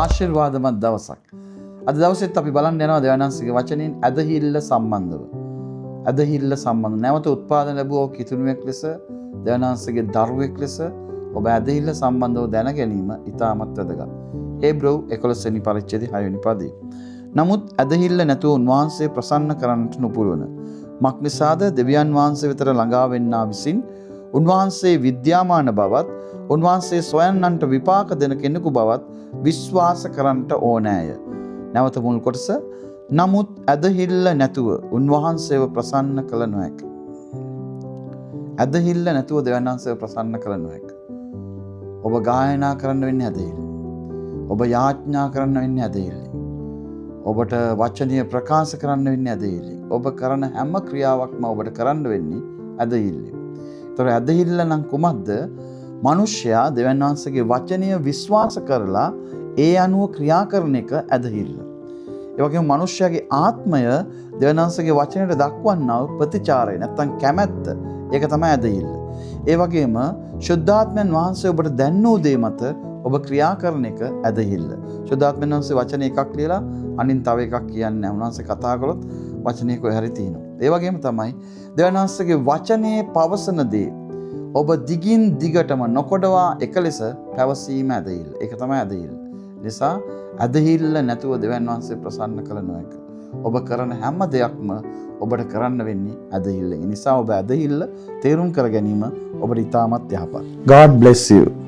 ආශිර්වාදමත් දවසක්. අද දවසෙත් අපි බලන්න යනවා දෙවියන්වහන්සේගේ වචනෙන් ඇදහිල්ල සම්බන්ධව. ඇදහිල්ල සම්බන්ධ නැවත උත්පාදන ලැබුවෝ කිතුණුවෙක් ලෙස දෙවියන්වහන්සේගේ දරුවෙක් ලෙස ඔබ ඇදහිල්ල සම්බන්ධව දැන ගැනීම ඉතාමත් වැදගත්. හේබ්‍රව් 11 වෙනි පරිච්ඡේදයේ 6 වෙනි පදයේ. නමුත් ඇදහිල්ල නැතුව උන්වහන්සේ ප්‍රසන්න කරන්නට නොපුරවන මක්නිසාද දෙවියන් වහන්සේ වෙතට ළඟා වෙන්නා විසින් උන්වහන්සේ විද්‍යාමාන බවත් උන්වහන්සේ සොයන්නන්ට විපාක දෙන කෙනෙකු බවත් විශ්වාස කරන්නට ඕනෑය. නැවත මුල් කොටස නමුත් ඇදහිල්ල නැතුව උන්වහන්සේව ප්‍රසන්න කළ නොහැක. ඇදහිල්ල නැතුව දෙවියන් වහන්සේව ප්‍රසන්න කළ නොහැක. ඔබ ගායනා කරන්න වෙන්නේ ඇදහිල්ල. ඔබ යාඥා කරන්න වෙන්නේ ඇදහිල්ල. ඔබට වචනීය ප්‍රකාශ කරන්න වෙන්නේ ඇදහිල්ල. ඔබ කරන හැම ක්‍රියාවක්ම ඔබට කරන්න වෙන්නේ ඇදහිල්ල. ඒතර ඇදහිල්ල නම් කුමක්ද? මිනිසයා දෙවියන් වහන්සේගේ වචනය විශ්වාස කරලා ඒ අනුව ක්‍රියා කරන එක ඇදහිල්ල. ඒ වගේම මිනිසයාගේ ආත්මය දෙවියන් වහන්සේගේ වචනයට දක්වන්නා වූ ප්‍රතිචාරය නැත්නම් කැමැත්ත ඒක තමයි ඇදහිල්ල. ඒ වගේම ශුද්ධාත්මයන් වහන්සේ ඔබට දැන්නෝ දේ මත ඔබ ක්‍රියා කරන එක ඇදහිල්ල. ශුද්ධාත්මයන් වහන්සේ වචන එකක් ලියලා අනින් තව එකක් කියන්නේ උන්වහන්සේ කතා කළොත් වචනේ කොහේ හරි තියෙනවා. ඒ වගේම තමයි දෙවියන් වහන්සේගේ වචනේ පවසන දේ ඔබ දිගින් දිගටම නොකොඩවා එක ලෙස පැවසීම ඇදහිල්ල. ඒක තමයි ඇදහිල්ල. නිසා ඇදහිල්ල නැතුව දෙවියන් වහන්සේ ප්‍රසන්න කළ නොහැක. ඔබ කරන හැම දෙයක්ම ඔබට කරන්න වෙන්නේ ඇදහිල්ල. ඒ නිසා ඔබ ඇදහිල්ල තේරුම් කර ගැනීම ඔබට ඉතාමත් යහපත්. God bless you.